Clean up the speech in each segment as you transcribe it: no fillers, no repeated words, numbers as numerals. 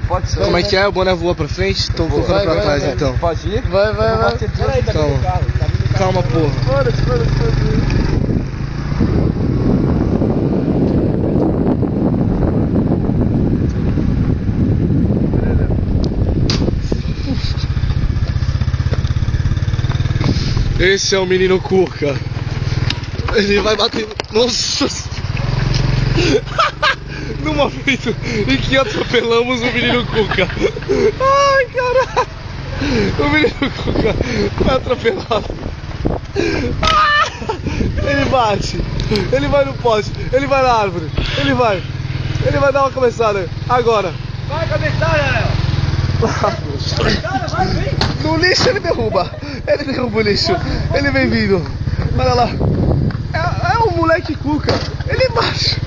Pode ser. Como é que é? O boné voa pra frente? Tô colocando pra trás então. Pode ir? Vai. Peraí, tá Calma. vindo o carro. Tá vindo o carro. Calma, porra. Foda-se. Esse é o menino Cuca. Ele vai bater. Nossa! No momento em que atropelamos o menino Cuca. Ai, caralho! O menino Cuca foi atropelado. Ele bate. Ele vai no poste. Ele vai na árvore. Ele vai dar uma cabeçada. Agora. Vai, cabeçada, Léo. Vai, vem. No lixo ele derruba. Ele derruba o lixo. Ele vem vindo. Olha lá. É o moleque Cuca. Ele bate.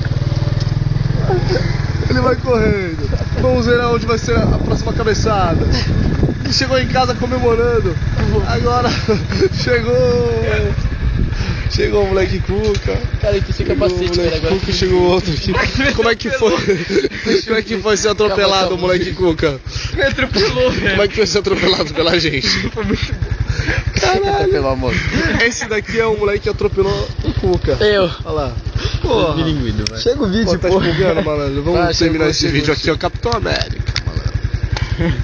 Ele vai correndo. Vamos ver aonde vai ser a próxima cabeçada. Ele chegou em casa comemorando. Agora chegou o moleque Cuca. Cara, aqui sem capacete, velho. Agora. Cuca, chegou outro aqui. Como é que foi? Como é que foi ser atropelado o moleque Cuca? Me atropelou, velho. Como é que foi ser atropelado pela gente? Foi muito bom. Caralho. Pelo amor. Esse daqui é o moleque que atropelou o Cuca. Eu. Olha lá. Porra. Bilinguido, velho. Chega o vídeo, Pô, tá porra. empolgando, malandro. Vamos Vai, terminar chegou, esse chegou, vídeo aqui, ó. Capitão América, malandro.